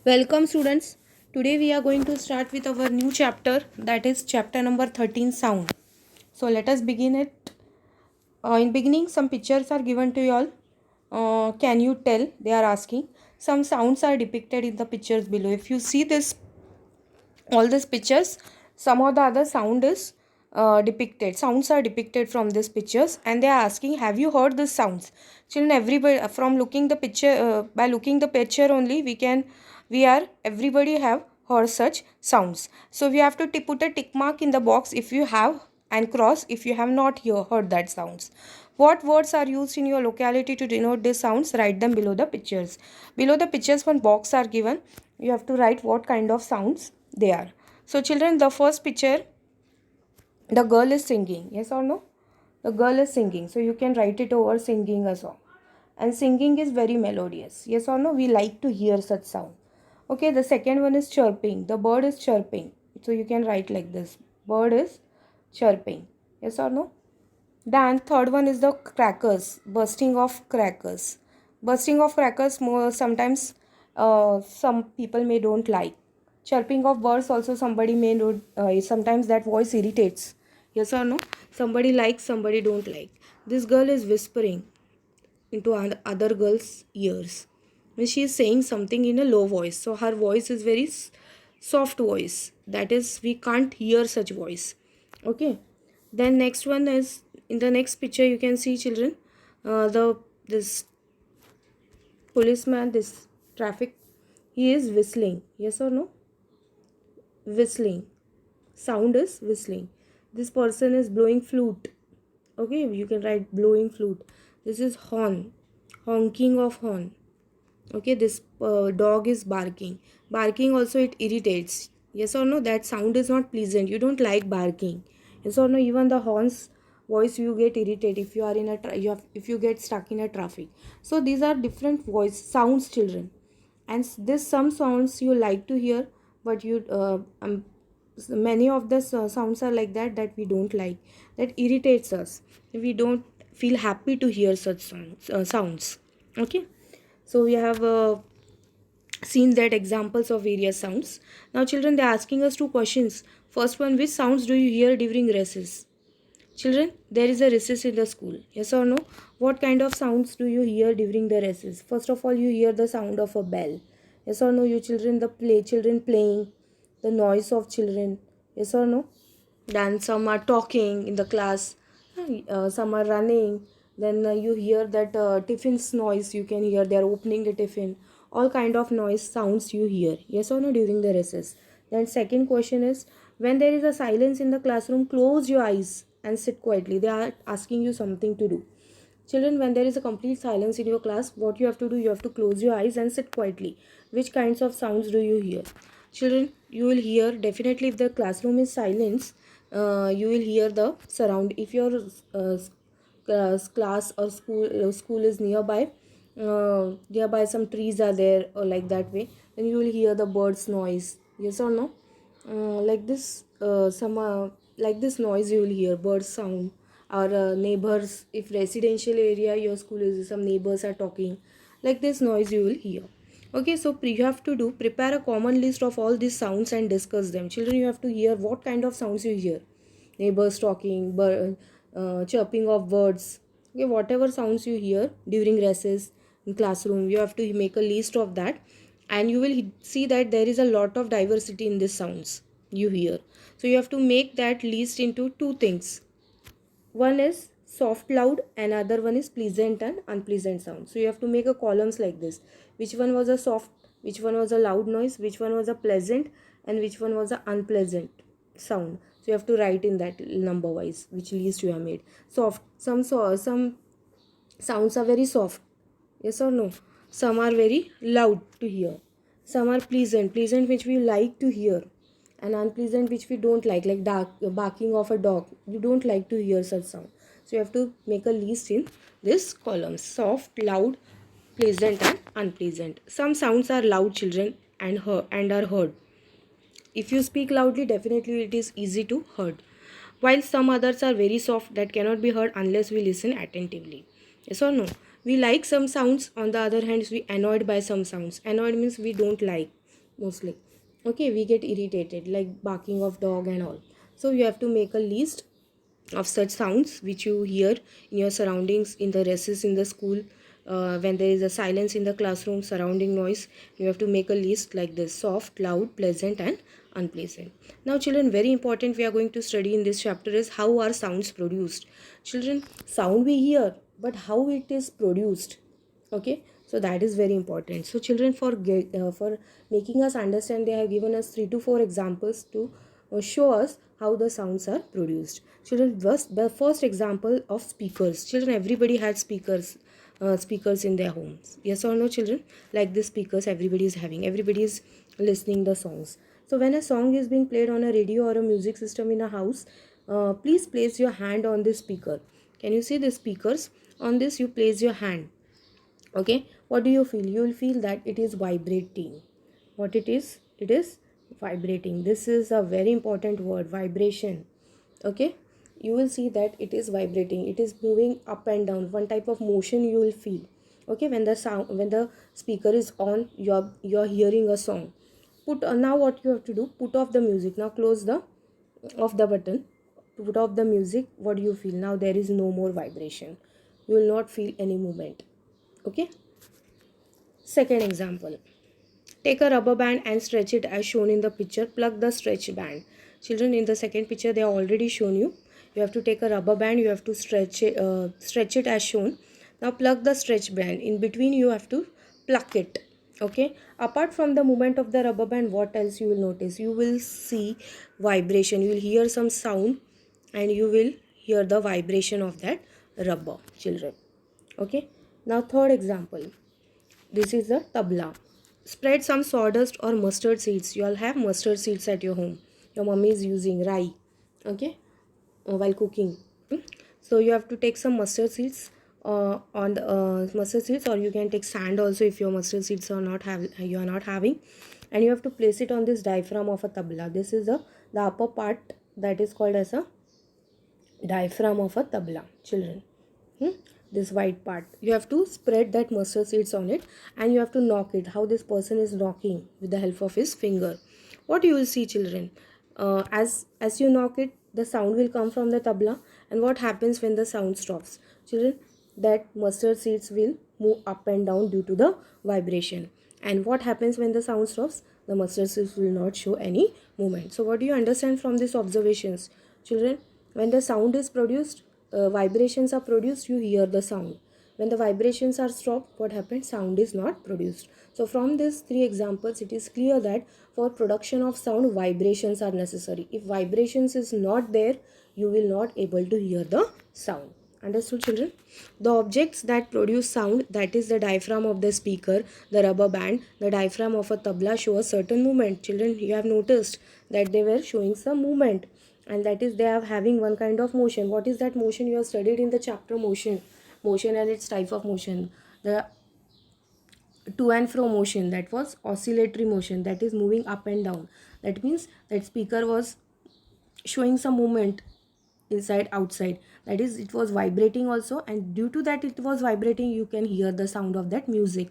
Welcome students. Today we are going to start with our new chapter, that is chapter number 13, sound. So let us begin it. In beginning some pictures are given to you all. Can you tell, they are asking. Some sounds are depicted in the pictures below. If you see this, all these pictures, some of the other sound is depicted. Sounds are depicted from these pictures, and they are asking, have you heard these sounds? Children, everybody from looking the picture, by looking the picture only, everybody have heard such sounds. So we have to put a tick mark in the box if you have, and cross if you have not heard that sounds. What words are used in your locality to denote these sounds? Write them below the pictures. Below the pictures, one box are given. You have to write what kind of sounds they are. So children, the first picture, the girl is singing. Yes or no? The girl is singing. So you can write it over, singing a song. And singing is very melodious. Yes or no? We like to hear such sound. Okay, the second one is chirping. The bird is chirping. So you can write like this. Bird is chirping. Yes or no? Then third one is the crackers. Bursting of crackers. Bursting of crackers, more sometimes some people may don't like. Chirping of birds also somebody may not, sometimes that voice irritates. Yes or no? Somebody likes, somebody don't like. This girl is whispering into other girl's ears. When she is saying something in a low voice. So her voice is very soft voice. That is, we can't hear such voice. Okay. Then next one is, in the next picture you can see, children, this policeman, this traffic, he is whistling. Yes or no? Whistling. Sound is whistling. This person is blowing flute. Okay, you can write blowing flute. This is horn. Honking of horn. Okay, this dog is barking. Barking also, it irritates. Yes or no? That sound is not pleasant. You don't like barking. Yes or no? Even the horn's voice, you get irritated if you are in a if you get stuck in a traffic. So these are different voice sounds, children. And this some sounds you like to hear, but many of the sounds are like that we don't like, that irritates us. We don't feel happy to hear such sounds. Okay, so we have seen that examples of various sounds. Now children, they are asking us two questions. First one, which sounds do you hear during recess? Children, there is a recess in the school. Yes or no? What kind of sounds do you hear during the recess? First of all, you hear the sound of a bell. Yes or no? You children, children playing, the noise of children. Yes or no? Then some are talking in the class. Some are running. Then you hear that tiffin's noise. You can hear they are opening the tiffin. All kind of noise sounds you hear. Yes or no? During the recess. Then second question is, when there is a silence in the classroom, close your eyes and sit quietly. They are asking you something to do. Children, when there is a complete silence in your class, what you have to do, you have to close your eyes and sit quietly. Which kinds of sounds do you hear? Children, you will hear, definitely if the classroom is silent, you will hear the surround. If your class or school is nearby some trees are there, or like that way, then you will hear the birds noise. Yes or no? Like this noise you will hear, bird sound, or neighbors. If residential area your school is, some neighbors are talking, like this noise you will hear. Okay, so you have to do, prepare a common list of all these sounds and discuss them. Children, you have to hear what kind of sounds you hear. Neighbors talking, chirping of birds. Okay, whatever sounds you hear during recess in classroom, you have to make a list of that, and you will see that there is a lot of diversity in these sounds you hear. So you have to make that list into two things. One is soft loud, and other one is pleasant and unpleasant sound. So you have to make a columns like this. Which one was a soft, which one was a loud noise, which one was a pleasant, and which one was a unpleasant sound. So you have to write in that number wise which list you have made. Soft, some sounds are very soft. Yes or no? Some are very loud to hear. Some are pleasant which we like to hear, and unpleasant which we don't like dark barking of a dog. You don't like to hear such sound. So you have to make a list in this column: soft, loud, pleasant, and unpleasant. Some sounds are loud, children, and are heard If you speak loudly, definitely it is easy to heard. While some others are very soft that cannot be heard unless we listen attentively. Yes or no? We like some sounds, on the other hand, we annoyed by some sounds. Annoyed means we don't like mostly. Okay, we get irritated like barking of dog and all. So you have to make a list of such sounds which you hear in your surroundings, in the recess in the school, when there is a silence in the classroom, surrounding noise. You have to make a list like this: soft, loud, pleasant and unpleasant. Now children, very important we are going to study in this chapter is how are sounds produced. Children, sound we hear, but how it is produced. Okay, so that is very important. So children, for making us understand, they have given us 3 to 4 examples to show us how the sounds are produced. Children, the first example of speakers. Children, everybody had speakers in their homes. Yes or no, children? Like the speakers everybody is having. Everybody is listening the songs. So when a song is being played on a radio or a music system in a house, please place your hand on the speaker. Can you see the speakers? On this you place your hand. Okay, what do you feel? You will feel that it is vibrating. What it is? It is vibrating. This is a very important word, vibration. Okay, you will see that it is vibrating. It is moving up and down. One type of motion you will feel. Okay, when the speaker is on, you're hearing a song. Now what you have to do? Put off the music. Now close the off the button. Put off the music. What do you feel? Now there is no more vibration. You will not feel any movement. Okay. Second example. Take a rubber band and stretch it as shown in the picture. Plug the stretch band. Children, in the second picture they are already shown you. You have to take a rubber band. You have to stretch it as shown. Now plug the stretch band. In between you have to pluck it. Okay. Apart from the movement of the rubber band, what else you will notice? You will see vibration. You will hear some sound and you will hear the vibration of that rubber, children. Okay. Now third example. This is a tabla. Spread some sawdust or mustard seeds. You all have mustard seeds at your home. Your mummy is using rye. Okay, while cooking. So you have to take some mustard seeds on the mustard seeds, or you can take sand also if your mustard seeds are not you are not having, and you have to place it on this diaphragm of a tabla. This is the upper part that is called as a diaphragm of a tabla, children. This white part, you have to spread that mustard seeds on it and you have to knock it. How this person is knocking with the help of his finger. What you will see, children, as you knock it, the sound will come from the tabla. And what happens when the sound stops, children? That mustard seeds will move up and down due to the vibration. And what happens when the sound stops? The mustard seeds will not show any movement. So what do you understand from these observations, children? When the sound is produced, vibrations are produced, you hear the sound. When the vibrations are stopped, what happens? Sound is not produced. So from these 3 examples, it is clear that for production of sound, vibrations are necessary. If vibrations is not there, you will not able to hear the sound. Understood, children? The objects that produce sound, that is the diaphragm of the speaker, the rubber band, the diaphragm of a tabla, show a certain movement. Children, you have noticed that they were showing some movement, and that is they are having one kind of motion. What is that motion? You have studied in the chapter motion and its type of motion. The to and fro motion, that was oscillatory motion, that is moving up and down. That means that speaker was showing some movement inside outside, that is it was vibrating also, and due to that it was vibrating, you can hear the sound of that music.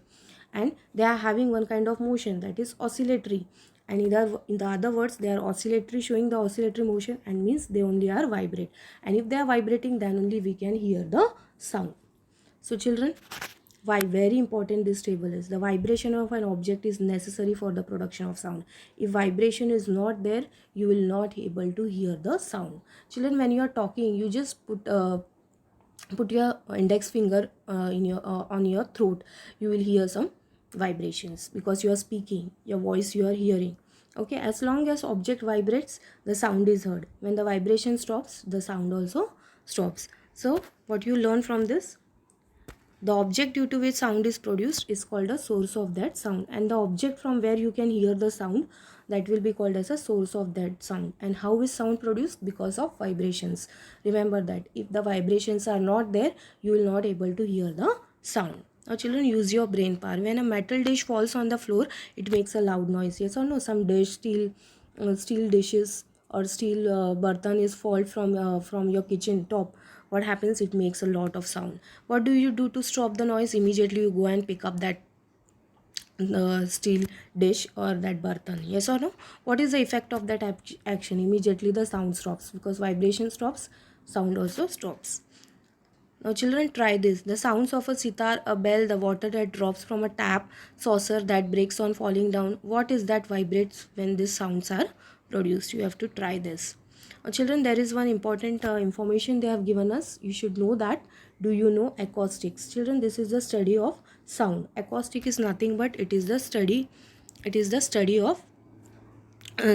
And they are having one kind of motion, that is oscillatory. And in the other words, they are oscillatory, showing the oscillatory motion, and means they only are vibrate. And if they are vibrating, then only we can hear the sound. So children, why very important this table is? The vibration of an object is necessary for the production of sound. If vibration is not there, you will not able to hear the sound. Children, when you are talking, you just put your index finger in your on your throat. You will hear some vibrations because you are speaking, your voice you are hearing. Okay, as long as object vibrates, the sound is heard. When the vibration stops, the sound also stops. So what you learn from this? The object due to which sound is produced is called a source of that sound, and the object from where you can hear the sound, that will be called as a source of that sound. And how is sound produced? Because of vibrations. Remember that if the vibrations are not there, you will not able to hear the sound. Now children, use your brain power. When a metal dish falls on the floor, it makes a loud noise. Yes or no? Some dish, steel steel dishes or steel bartan is fall from your kitchen top, what happens? It makes a lot of sound. What do you do to stop the noise? Immediately you go and pick up that steel dish or that bartan. Yes or no? What is the effect of that action? Immediately the sound stops, because vibration stops, sound also stops. Now children, try this. The sounds of a sitar, a bell, the water that drops from a tap, saucer that breaks on falling down. What is that vibrates when these sounds are produced? You have to try this. Now children, there is one important information they have given us. You should know that. Do you know acoustics? Children, this is the study of sound. Acoustic is nothing but it is the study of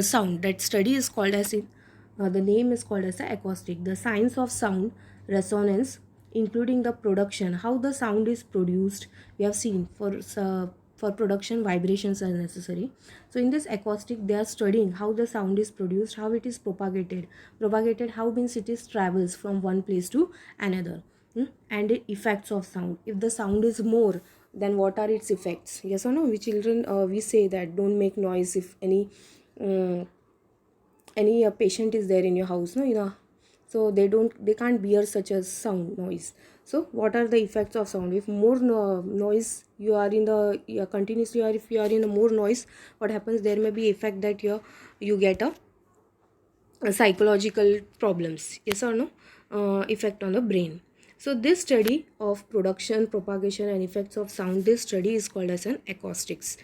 sound. That study is called as the name is called as the acoustic. The science of sound, resonance, including the production, how the sound is produced. We have seen for production vibrations are necessary. So in this acoustic they are studying how the sound is produced, how it is propagated, how means it is travels from one place to another. And the effects of sound. If the sound is more, then what are its effects? Yes or no? We children, we say that don't make noise if um, any patient is there in your house, no, so they can't bear such a sound noise. So what are the effects of sound? If more noise you are in the continuously, or if you are in a more noise, what happens? There may be effect that you get a psychological problems. Yes or no? Effect on the brain. So this study of production, propagation and effects of sound, this study is called as an acoustics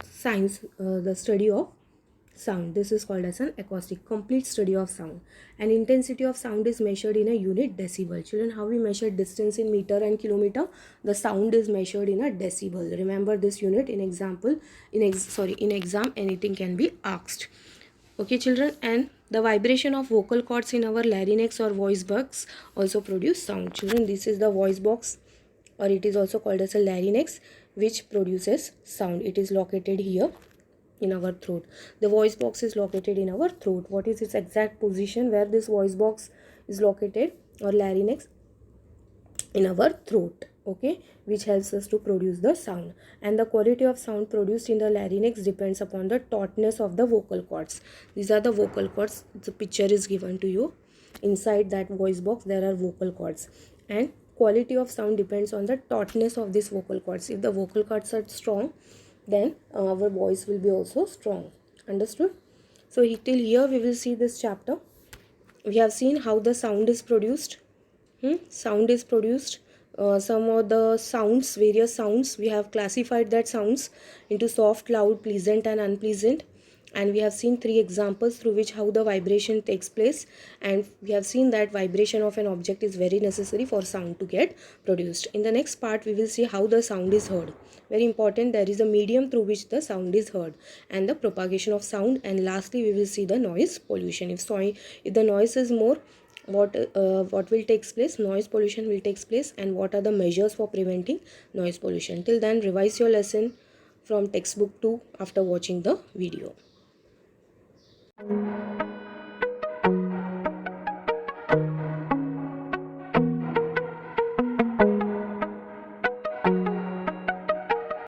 science. The study of sound, this is called as an acoustic, complete study of sound. And intensity of sound is measured in a unit decibel. Children, how we measure distance in meter and kilometer? The sound is measured in a decibel. Remember this unit. In example, in exam anything can be asked. Okay children, and the vibration of vocal cords in our larynx or voice box also produce sound. Children, this is the voice box, or it is also called as a larynx, which produces sound. It is located here in our throat. The voice box is located in our throat. What is its exact position where this voice box is located, or larynx? In our throat. Okay, which helps us to produce the sound. And the quality of sound produced in the larynx depends upon the tautness of the vocal cords. These are the vocal cords. The picture is given to you. Inside that voice box there are vocal cords, and quality of sound depends on the tautness of these vocal cords. If the vocal cords are strong, then our voice will be also strong. Understood? So till here we will see this chapter. We have seen how the sound is produced. Sound is produced. Some of the sounds, various sounds, we have classified that sounds into soft, loud, pleasant and unpleasant. And we have seen 3 examples through which how the vibration takes place. And we have seen that vibration of an object is very necessary for sound to get produced. In the next part, we will see how the sound is heard. Very important, there is a medium through which the sound is heard and the propagation of sound. And lastly, we will see the noise pollution. If the noise is more, what will takes place? Noise pollution will takes place. And what are the measures for preventing noise pollution? Till then, revise your lesson from textbook 2 after watching the video.